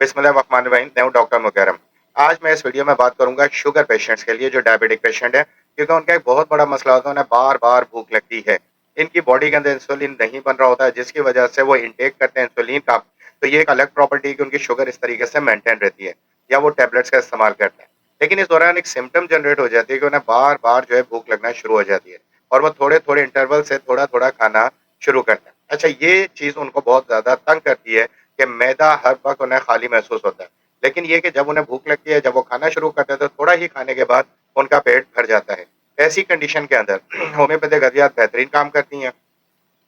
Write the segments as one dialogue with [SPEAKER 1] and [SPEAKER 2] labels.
[SPEAKER 1] बिस्मिल्लाहिर्रहमानिर्रहीम। मैं हूं डॉक्टर मुकरम। आज मैं इस वीडियो में बात करूंगा शुगर पेशेंट्स के लिए जो डायबिटिक पेशेंट है, क्योंकि उनका एक बहुत बड़ा मसला होता है, उन्हें बार-बार भूख लगती है। इनकी बॉडी के अंदर इंसुलिन नहीं बन रहा होता है, जिसकी वजह से वो इनटेक करते हैं इंसुलिन का, तो ये एक अलग प्रॉपर्टी है कि उनकी शुगर इस तरीके से मेंटेन रहती है या वो टैबलेट्स का इस्तेमाल करते हैं। लेकिन इस दौरान एक सिम्पटम जनरेट हो जाती है कि उन्हें बार-बार जो है भूख लगना शुरू हो जाती है और वो थोड़े-थोड़े इंटरवल से थोड़ा-थोड़ा खाना शुरू करते हैं। अच्छा, ये चीज़ उनको बहुत ज़्यादा तंग करती है कि मैदा हर वक़्त उन्हें खाली महसूस होता है। लेकिन ये कि जब उन्हें भूख लगती है, जब वो खाना शुरू करते हैं, तो थोड़ा ही खाने के बाद उनका पेट भर जाता है। ऐसी कंडीशन के अंदर होम्योपैथिक अद्वियात बेहतरीन काम करती हैं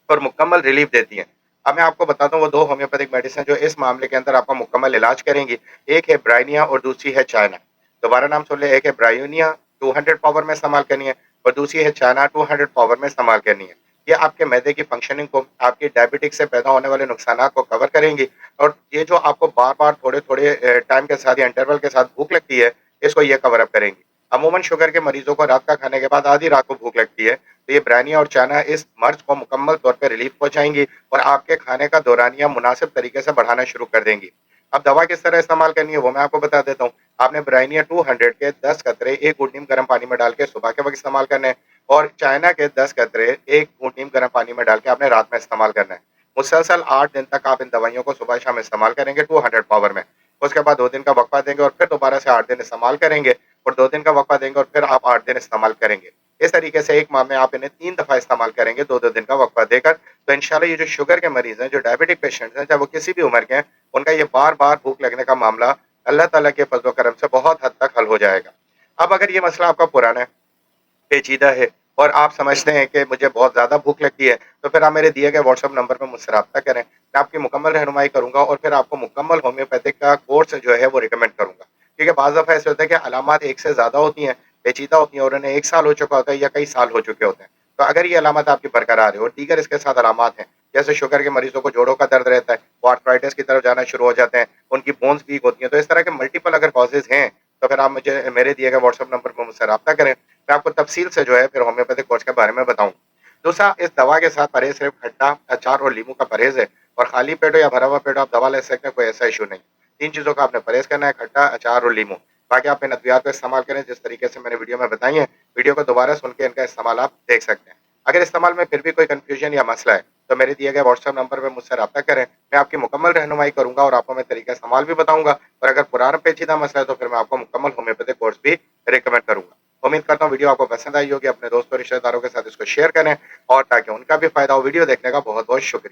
[SPEAKER 1] और मुकम्मल रिलीफ देती हैं। अब मैं आपको बताता हूँ वो 2 होम्योपैथिक मेडिसिन जो इस मामले के अंदर आपका मुकम्मल इलाज करेंगी। एक है ब्राइनिया और दूसरी है चाइना। दोबारा नाम सुन लें, एक है ब्रायोनिया 200 पावर में इस्तेमाल करनी है और दूसरी है चाइना 200 पावर में इस्तेमाल करनी है। ये आपके मैदे की फंक्शनिंग को, आपकी डायबिटिक से पैदा होने वाले नुकसानात को कवर करेंगी और ये जो आपको बार-बार थोड़े-थोड़े टाइम के साथ या इंटरवल के साथ भूख लगती है, इसको ये कवर अप करेंगी। अमूमन शुगर के मरीजों को रात का खाने के बाद आधी रात को भूख लगती है, तो ये ब्रानिया और चाना इस मर्ज को मुकम्मल तौर पे रिलीफ पहुँचाएँगी और आपके खाने का दौरानिया मुनासिब तरीके से बढ़ाना शुरू कर देंगी। अब दवा किस तरह इस्तेमाल करनी है वो मैं आपको बता देता हूँ। आपने ब्राइनिया 200 के 10 कतरे 1 घूंट नीम गर्म पानी में डाल के सुबह के वक़्त इस्तेमाल करना है और चाइना के 10 कतरे 1 घूंट नीम गर्म पानी में डाल के आपने रात में इस्तेमाल करना है। मुसलसल 8 दिन तक आप इन दवाइयों को सुबह-शाम इस्तेमाल करेंगे 200 पावर में। उसके बाद 2 दिन का वक़्फ़ा देंगे और फिर दोबारा से 8 दिन इस्तेमाल करेंगे और 2 दिन का वक़्फ़ा देंगे और फिर आप 8 दिन इस्तेमाल करेंगे। इस तरीके से 1 माह में आप इन्हें 3 दफ़ा इस्तेमाल करेंगे 2-2 दिन का वक़्फ़ा देकर, तो इंशाअल्लाह ये जो शुगर के मरीज़ हैं, जो डायबिटिक पेशेंट्स हैं, चाहे वो किसी भी उम्र के हैं, उनका ये बार-बार भूख लगने का मामला अल्लाह ताला के फ़ज़्ल व करम से बहुत हद तक हल हो जाएगा। अब अगर ये मसला आपका पुराना है, पेचीदा है और आप समझते हैं कि मुझे बहुत ज़्यादा भूख लगती है, तो फिर आप मेरे दिए गए व्हाट्सएप नंबर पे मुझसे राब्ता करें। मैं आपकी मुकम्मल रहनुमाई करूँगा और फिर आपको मुकम्मल होम्योपैथिक का कोर्स जो है वो रिकमेंड करूँगा। क्योंकि बाज़ दफ़ा ऐसे होता है कि अलामात एक से ज़्यादा होती हैं, पेचीदा होती हैं और उन्हें 1 साल हो चुका होता है या कई साल हो चुके होते हैं। तो अगर ये अलामत आपकी बरकरार है और दीगर इसके साथ अलामात हैं, जैसे शुगर के मरीज़ों को जोड़ों का दर्द रहता है, वो आर्थराइटिस की तरफ जाना शुरू हो जाते हैं, उनकी बोन्स वीक होती हैं, तो इस तरह के मल्टीपल अगर कॉज़ेज़ हैं, तो फिर आप मुझे मेरे दिए गए व्हाट्सएप नंबर पर मुझसे राब्ता करें। मैं आपको तफ़सील से जो है फिर होम्योपैथिक कोर्स के बारे में बताऊँ। दूसरा, इस दवा के साथ परहेज़ सिर्फ़ खट्टा, अचार और नींबू का परहेज़ है और खाली पेट हो या भरा हुआ पेट हो आप दवा ले सकते हैं, कोई ऐसा इश्यू नहीं। 3 चीज़ों का आपने परहेज़ करना है, खट्टा, अचार और नींबू। बाकी आप इन अद्वियात का इस्तेमाल करें जिस तरीके से मैंने वीडियो में बताई हैं। वीडियो को दोबारा सुन के इनका इस्तेमाल आप देख सकते हैं। अगर इस्तेमाल में फिर भी कोई कन्फ्यूज़न या मसला है, तो मेरे दिए गए व्हाट्सएप नंबर पे मुझसे राब्ता करें। मैं आपकी मुकम्मल रहनुमाई करूँगा और आपको मैं तरीका इस्तेमाल भी बताऊँगा और अगर पुराना पेचीदा मसला है, तो फिर मैं आपको मुकम्मल होम्योपैथिक कोर्स भी रिकमेंड करूँगा। उम्मीद करता हूँ वीडियो आपको पसंद आई होगी। अपने दोस्तों, रिश्तेदारों के साथ इसको शेयर करें और ताकि उनका भी फ़ायदा हो। वीडियो देखने का बहुत-बहुत शुक्रिया।